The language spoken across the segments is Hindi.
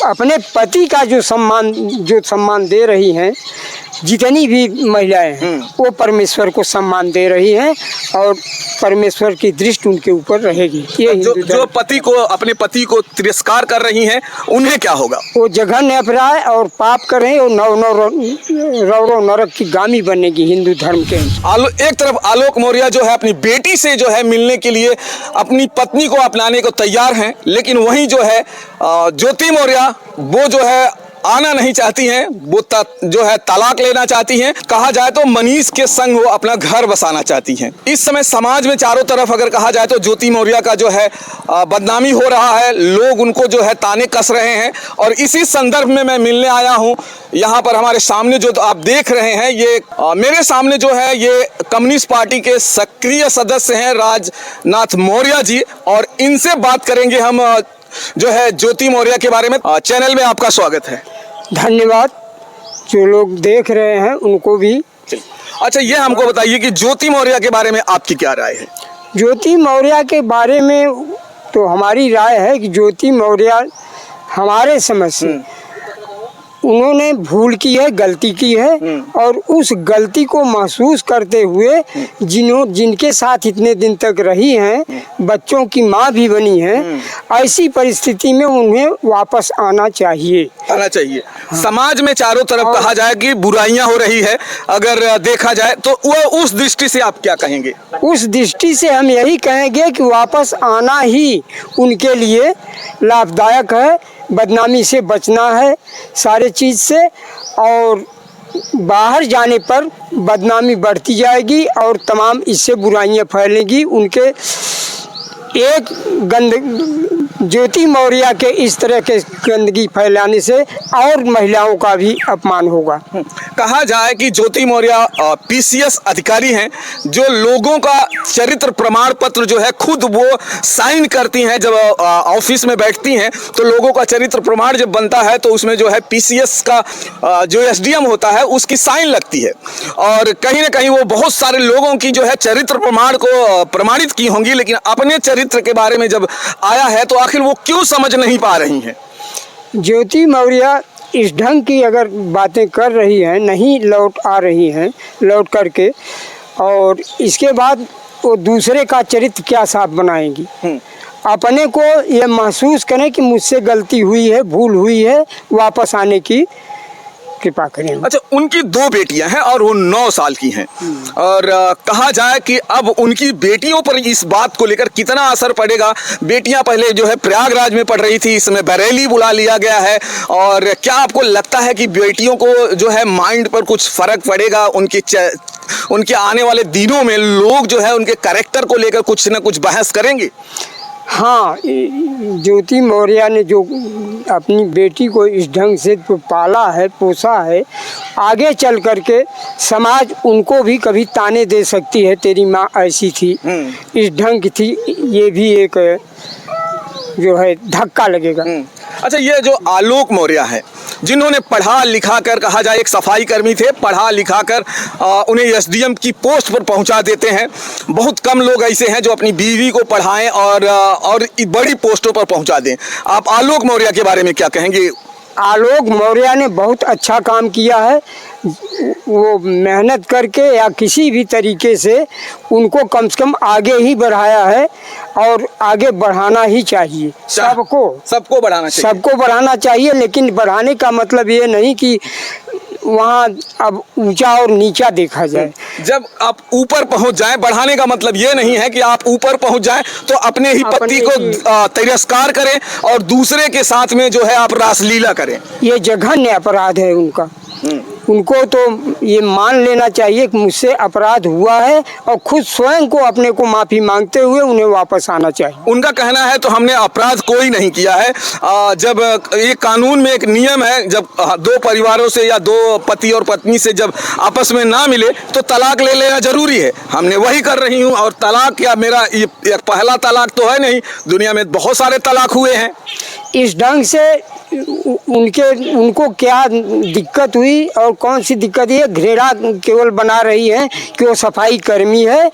अपने पति का जो सम्मान दे रही हैं, जितनी भी महिलाएं हैं वो परमेश्वर को सम्मान दे रही हैं और परमेश्वर की दृष्टि उनके ऊपर रहेगी। ये जो पति को अपने पति को तिरस्कार कर रही हैं उन्हें क्या होगा? वो जघन्य अपराध और पाप करें और नौ नरक की गामी बनेगी हिंदू धर्म के। एक तरफ आलोक मौर्य जो है अपनी बेटी से जो है मिलने के लिए अपनी पत्नी को अपनाने को तैयार हैं, लेकिन वहीं जो है ज्योति मौर्य वो जो है आना नहीं चाहती हैं, वो जो है तलाक लेना चाहती हैं। कहा जाए तो मनीष के संग वो अपना घर बसाना चाहती हैं। इस समय समाज में चारों तरफ अगर कहा जाए तो ज्योति मौर्य का जो है बदनामी हो रहा है, लोग उनको जो है ताने कस रहे हैं। और इसी संदर्भ में मैं मिलने आया हूँ। यहाँ पर हमारे सामने जो आप देख रहे हैं, ये मेरे सामने जो है ये कम्युनिस्ट पार्टी के सक्रिय सदस्य हैं राजनाथ मौर्य जी, और इनसे बात करेंगे हम जो है ज्योति मौर्य के बारे में। चैनल में आपका स्वागत है। धन्यवाद। जो लोग देख रहे हैं उनको भी। अच्छा, ये हमको बताइए कि ज्योति मौर्य के बारे में आपकी क्या राय है? ज्योति मौर्य के बारे में तो हमारी राय है कि ज्योति मौर्य हमारे समझ से उन्होंने भूल की है, गलती की है, और उस गलती को महसूस करते हुए जिनके साथ इतने दिन तक रही हैं, बच्चों की माँ भी बनी हैं, ऐसी परिस्थिति में उन्हें वापस आना चाहिए। हाँ। समाज में चारों तरफ कहा जाए कि बुराइयां हो रही है, अगर देखा जाए तो वो उस दृष्टि से आप क्या कहेंगे? उस दृष्टि से हम यही कहेंगे कि वापस आना ही उनके लिए लाभदायक है। बदनामी से बचना है सारे चीज़ से, और बाहर जाने पर बदनामी बढ़ती जाएगी और तमाम इससे बुराइयां फैलेंगी। उनके एक ज्योति मौर्य के इस तरह के गंदगी फैलाने से और महिलाओं का भी अपमान होगा। कहा जाए कि ज्योति मौर्य पीसीएस अधिकारी हैं, जो लोगों का चरित्र प्रमाण पत्र जो है खुद वो साइन करती हैं। जब ऑफिस में बैठती हैं तो लोगों का चरित्र प्रमाण जब बनता है तो उसमें जो है पीसीएस का जो एसडीएम होता है उसकी साइन लगती है, और कहीं ना कहीं वो बहुत सारे लोगों की जो है चरित्र प्रमाण को प्रमाणित की होंगी, लेकिन अपने चरित्र के बारे में जब आया है तो आखिर वो क्यों समझ नहीं पा रही हैं? ज्योति मौर्य इस ढंग की अगर बातें कर रही हैं, नहीं लौट आ रही हैं लौट करके, और इसके बाद वो दूसरे का चरित्र क्या साफ बनाएंगी? अपने को ये महसूस करें कि मुझसे गलती हुई है, भूल हुई है, वापस आने की कृपा करें। अच्छा, उनकी 2 बेटियां हैं और वो 9 साल की हैं, और कहा जाए कि अब उनकी बेटियों पर इस बात को लेकर कितना असर पड़ेगा? बेटियां पहले जो है प्रयागराज में पढ़ रही थी, इसमें बरेली बुला लिया गया है, और क्या आपको लगता है कि बेटियों को जो है माइंड पर कुछ फर्क पड़ेगा? उनके आने वाले दिनों में लोग जो है उनके कैरेक्टर को लेकर कुछ ना कुछ बहस करेंगे? हाँ, ज्योति मौर्य ने जो अपनी बेटी को इस ढंग से पाला है, पोसा है, आगे चल करके समाज उनको भी कभी ताने दे सकती है, तेरी माँ ऐसी थी, इस ढंग की थी। ये भी एक जो है धक्का लगेगा। अच्छा, ये जो आलोक मौर्य है, जिन्होंने पढ़ा लिखा कर, कहा जाए एक सफाई कर्मी थे, पढ़ा लिखा कर उन्हें एसडीएम की पोस्ट पर पहुंचा देते हैं। बहुत कम लोग ऐसे हैं जो अपनी बीवी को पढ़ाएं और बड़ी पोस्टों पर पहुंचा दें। आप आलोक मौर्य के बारे में क्या कहेंगे? आलोक मौर्य ने बहुत अच्छा काम किया है। वो मेहनत करके या किसी भी तरीके से उनको कम से कम आगे ही बढ़ाया है, और आगे बढ़ाना ही चाहिए। सबको बढ़ाना चाहिए, लेकिन बढ़ाने का मतलब ये नहीं कि वहाँ अब ऊंचा और नीचा देखा जाए। जब आप ऊपर पहुंच जाएं, बढ़ाने का मतलब ये नहीं है कि आप ऊपर पहुंच जाएं तो अपने ही पति को तिरस्कार करें और दूसरे के साथ में जो है आप रासलीला करें। ये जघन्य अपराध है उनका। उनको तो ये मान लेना चाहिए कि मुझसे अपराध हुआ है, और खुद स्वयं को अपने को माफ़ी मांगते हुए उन्हें वापस आना चाहिए। उनका कहना है तो हमने अपराध कोई नहीं किया है। जब ये कानून में एक नियम है, जब 2 परिवारों से या 2 पति और पत्नी से जब आपस में ना मिले तो तलाक ले लेना जरूरी है। हमने वही कर रही हूँ, और तलाक या मेरा ये पहला तलाक तो है नहीं, दुनिया में बहुत सारे तलाक हुए हैं। इस ढंग से उनको क्या दिक्कत हुई और कौन सी दिक्कत है, घृणा केवल बना रही है कि वो सफाई कर्मी है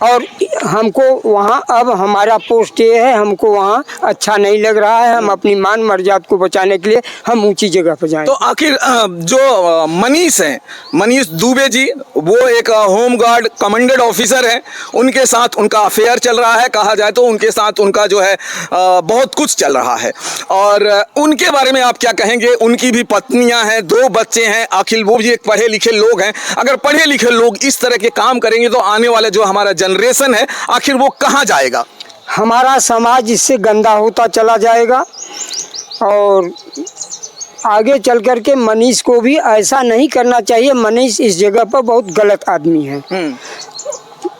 और हमको वहाँ अब हमारा पोस्ट ये है, हमको वहाँ अच्छा नहीं लग रहा है, हम अपनी मान मर्यादा को बचाने के लिए हम ऊंची जगह पर जाएं। तो आखिर जो मनीष हैं, मनीष दुबे जी, वो एक होम गार्ड कमांडेड ऑफिसर हैं, उनके साथ उनका अफेयर चल रहा है, कहा जाए तो उनके साथ उनका जो है बहुत कुछ चल रहा है। और उनके बारे में आप क्या कहेंगे? उनकी भी पत्नियां हैं, 2 बच्चे हैं, आखिर वो भी एक पढ़े लिखे लोग हैं। अगर पढ़े लिखे लोग इस तरह के काम करेंगे तो आने वाला जो हमारा जनरेशन है आखिर वो कहाँ जाएगा? हमारा समाज इससे गंदा होता चला जाएगा और आगे चल कर के मनीष को भी ऐसा नहीं करना चाहिए। मनीष इस जगह पर बहुत गलत आदमी है।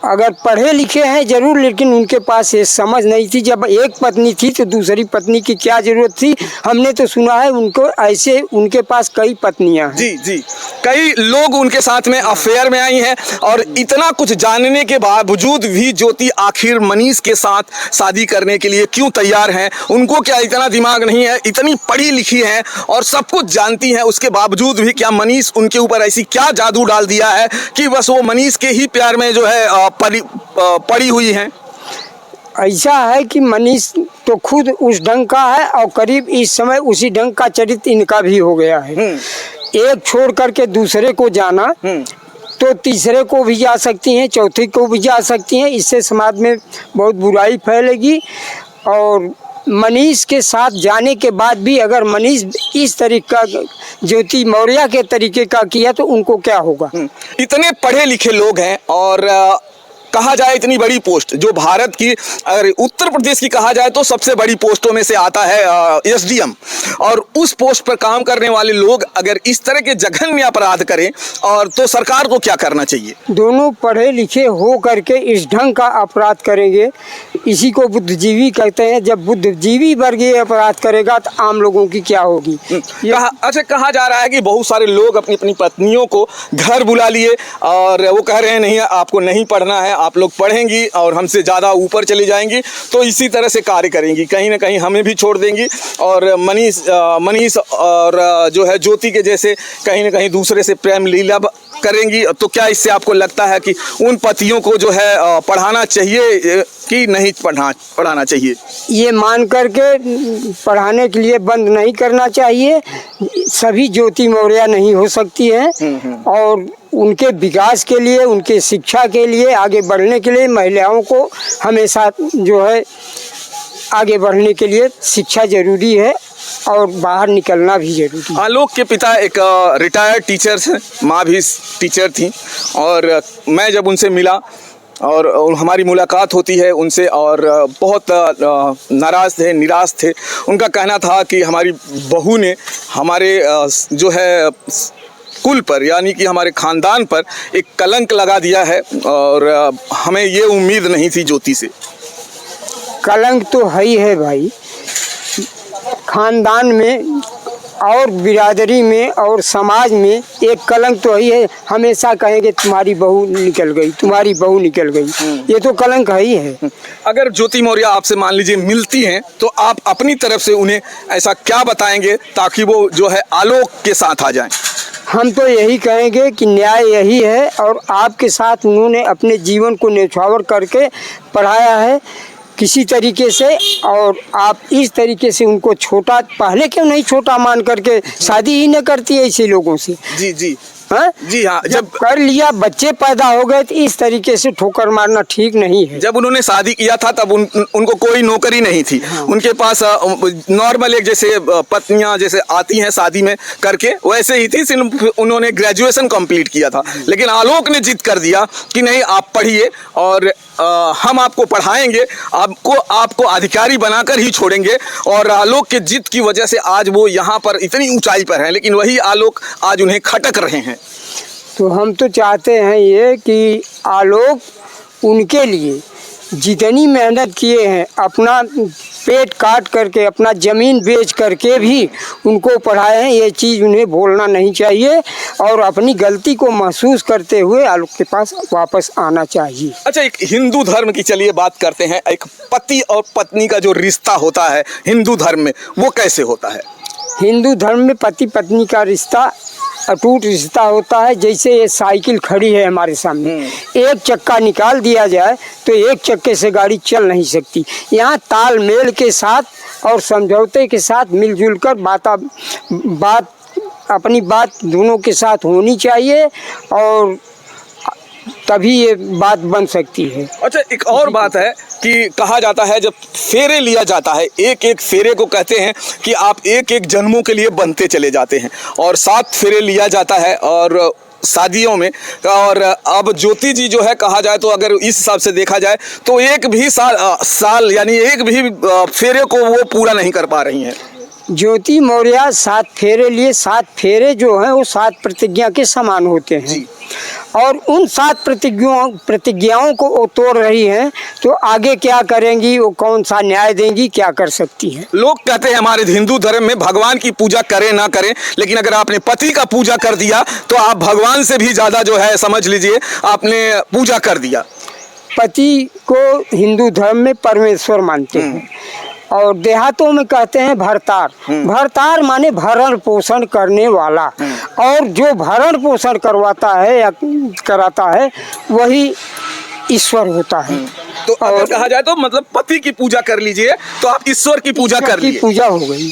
अगर पढ़े लिखे हैं जरूर, लेकिन उनके पास ये समझ नहीं थी। जब एक पत्नी थी तो दूसरी पत्नी की क्या जरूरत थी? हमने तो सुना है उनको ऐसे उनके पास कई पत्नियां हैं। जी जी, कई लोग उनके साथ में अफेयर में आई हैं। और इतना कुछ जानने के बावजूद भी ज्योति आखिर मनीष के साथ शादी करने के लिए क्यों तैयार हैं? उनको क्या इतना दिमाग नहीं है? इतनी पढ़ी लिखी हैं और सब कुछ जानती हैं, उसके बावजूद भी क्या मनीष उनके ऊपर ऐसी क्या जादू डाल दिया है कि बस वो मनीष के ही प्यार में जो है पड़ी हुई हैं? ऐसा है कि मनीष तो खुद उस ढंग का है और करीब इस समय उसी ढंग का चरित्र इनका भी हो गया है। एक छोड़ करके दूसरे को जाना तो तीसरे को भी जा सकती हैं, चौथे को भी जा सकती हैं। इससे समाज में बहुत बुराई फैलेगी। और मनीष के साथ जाने के बाद भी अगर मनीष इस तरीके का ज्योति मौर्य के तरीके का किया तो उनको क्या होगा? इतने पढ़े लिखे लोग हैं और कहा जाए इतनी बड़ी पोस्ट जो भारत की, अगर उत्तर प्रदेश की कहा जाए तो सबसे बड़ी पोस्टों में से आता है एसडीएम। और उस पोस्ट पर काम करने वाले लोग अगर इस तरह के जघन्य अपराध करें और तो सरकार को क्या करना चाहिए? दोनों पढ़े लिखे हो करके इस ढंग का अपराध करेंगे, इसी को बुद्धिजीवी कहते हैं। जब बुद्धिजीवी वर्ग ये अपराध करेगा तो आम लोगों की क्या होगी? अच्छा, कहा जा रहा है कि बहुत सारे लोग अपनी अपनी पत्नियों को घर बुला लिए और वो कह रहे हैं नहीं आपको नहीं पढ़ना है, आप लोग पढ़ेंगी और हमसे ज़्यादा ऊपर चली जाएंगी तो इसी तरह से कार्य करेंगी, कहीं ना कहीं हमें भी छोड़ देंगी। और मनीष और जो है ज्योति के जैसे कहीं ना कहीं दूसरे से प्रेम लीला करेंगी। तो क्या इससे आपको लगता है कि उन पतियों को जो है पढ़ाना चाहिए कि नहीं पढ़ाना चाहिए? ये मान करके पढ़ाने के लिए बंद नहीं करना चाहिए। सभी ज्योति मौर्य नहीं हो सकती हैं और उनके विकास के लिए, उनके शिक्षा के लिए, आगे बढ़ने के लिए महिलाओं को हमेशा जो है आगे बढ़ने के लिए शिक्षा जरूरी है और बाहर निकलना भी जरूरी है। आलोक के पिता एक रिटायर्ड टीचर्स हैं, माँ भी टीचर थी और मैं जब उनसे मिला और हमारी मुलाकात होती है उनसे और बहुत नाराज़ थे, निराश थे। उनका कहना था कि हमारी बहू ने हमारे जो है कुल पर यानी कि हमारे ख़ानदान पर एक कलंक लगा दिया है और हमें ये उम्मीद नहीं थी ज्योति से। कलंक तो है ही है भाई, खानदान में और बिरादरी में और समाज में एक कलंक तो ही है। हमेशा कहेंगे तुम्हारी बहू निकल गई, तुम्हारी बहू निकल गई, ये तो कलंक है ही है। अगर ज्योति मौर्य आपसे मान लीजिए मिलती हैं तो आप अपनी तरफ से उन्हें ऐसा क्या बताएंगे ताकि वो जो है आलोक के साथ आ जाएं? हम तो यही कहेंगे कि न्याय यही है और आपके साथ उन्होंने अपने जीवन को न्यौछावर करके पढ़ाया है किसी तरीके से और आप इस तरीके से उनको छोटा, पहले क्यों नहीं छोटा मान करके शादी ही न करती है ऐसे लोगों से? जी जी हाँ? जी हाँ, जब कर लिया, बच्चे पैदा हो गए तो इस तरीके से ठोकर मारना ठीक नहीं है। जब उन्होंने शादी किया था तब उनको कोई नौकरी नहीं थी। हाँ। उनके पास नॉर्मल एक जैसे पत्नियां जैसे आती हैं शादी में करके वैसे ही थी, सिर्फ उन्होंने ग्रेजुएशन कंप्लीट किया था। लेकिन आलोक ने जिद कर दिया कि नहीं आप पढ़िए और हम आपको पढ़ाएंगे, आपको अधिकारी बनाकर ही छोड़ेंगे। और आलोक के जिद की वजह से आज वो यहाँ पर इतनी ऊंचाई पर हैं, लेकिन वही आलोक आज उन्हें खटक रहे हैं। तो हम तो चाहते हैं ये कि आलोक उनके लिए जितनी मेहनत किए हैं, अपना पेट काट करके अपना ज़मीन बेच करके भी उनको पढ़ाए हैं। ये चीज़ उन्हें भूलना नहीं चाहिए और अपनी गलती को महसूस करते हुए आप लोग के पास वापस आना चाहिए। अच्छा, एक हिंदू धर्म की चलिए बात करते हैं। एक पति और पत्नी का जो रिश्ता होता है हिंदू धर्म में, वो कैसे होता है? हिंदू धर्म में पति पत्नी का रिश्ता अटूट रिश्ता होता है। जैसे ये साइकिल खड़ी है हमारे सामने, एक चक्का निकाल दिया जाए तो एक चक्के से गाड़ी चल नहीं सकती। यहाँ तालमेल के साथ और समझौते के साथ मिलजुल कर अपनी बात दोनों के साथ होनी चाहिए और तभी ये बात बन सकती है। अच्छा, एक और बात है कि कहा जाता है जब फेरे लिया जाता है, एक एक फेरे को कहते हैं कि आप एक एक जन्मों के लिए बनते चले जाते हैं और 7 फेरे लिया जाता है और शादियों में। और अब ज्योति जी जो है कहा जाए तो अगर इस हिसाब से देखा जाए तो एक भी साल यानी एक भी फेरे को वो पूरा नहीं कर पा रही हैं। ज्योति मौर्य 7 फेरे लिए, 7 फेरे जो हैं वो 7 प्रतिज्ञा के समान होते हैं और उन 7 प्रतिज्ञाओं को वो तोड़ रही हैं तो आगे क्या करेंगी, वो कौन सा न्याय देंगी, क्या कर सकती हैं। लोग कहते हैं हमारे हिंदू धर्म में भगवान की पूजा करें ना करें, लेकिन अगर आपने पति का पूजा कर दिया तो आप भगवान से भी ज़्यादा जो है समझ लीजिए आपने पूजा कर दिया। पति को हिंदू धर्म में परमेश्वर मानते हैं और देहातों में कहते हैं भरतार। भरतार माने भरण पोषण करने वाला और जो भरण पोषण करवाता है या कराता है वही ईश्वर होता है। तो अगर कहा जाए तो मतलब पति की पूजा कर लीजिए तो आप ईश्वर की पूजा कर लीजिए। पूजा हो गई।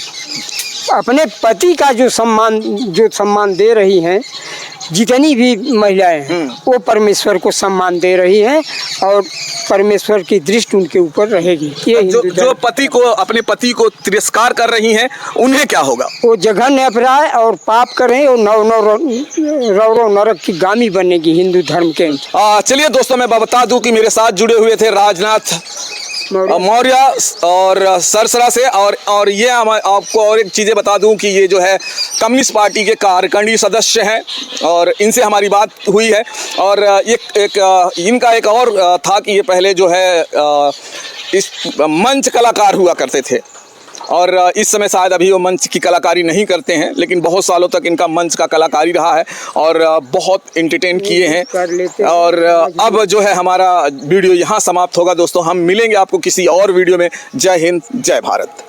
अपने पति का जो सम्मान दे रही हैं जितनी भी महिलाएं हैं वो परमेश्वर को सम्मान दे रही हैं और परमेश्वर की दृष्टि उनके ऊपर रहेगी। ये जो पति को अपने पति को तिरस्कार कर रही हैं उन्हें क्या होगा? वो जघन्य अपराध और पाप करें और नौ नरक की गामी बनेगी हिंदू धर्म के। चलिए दोस्तों, मैं बता दूं कि मेरे साथ जुड़े हुए थे राजनाथ मौर्य और सरसरा से और ये आपको और एक चीज़ें बता दूं कि ये जो है कम्युनिस्ट पार्टी के कार्यकारिणी सदस्य हैं और इनसे हमारी बात हुई है और इनका एक और था कि ये पहले जो है इस मंच कलाकार हुआ करते थे और इस समय शायद अभी वो मंच की कलाकारी नहीं करते हैं, लेकिन बहुत सालों तक इनका मंच का कलाकारी रहा है और बहुत एंटरटेन किए हैं। और अब जो है हमारा वीडियो यहाँ समाप्त होगा दोस्तों। हम मिलेंगे आपको किसी और वीडियो में। जय हिंद, जय भारत।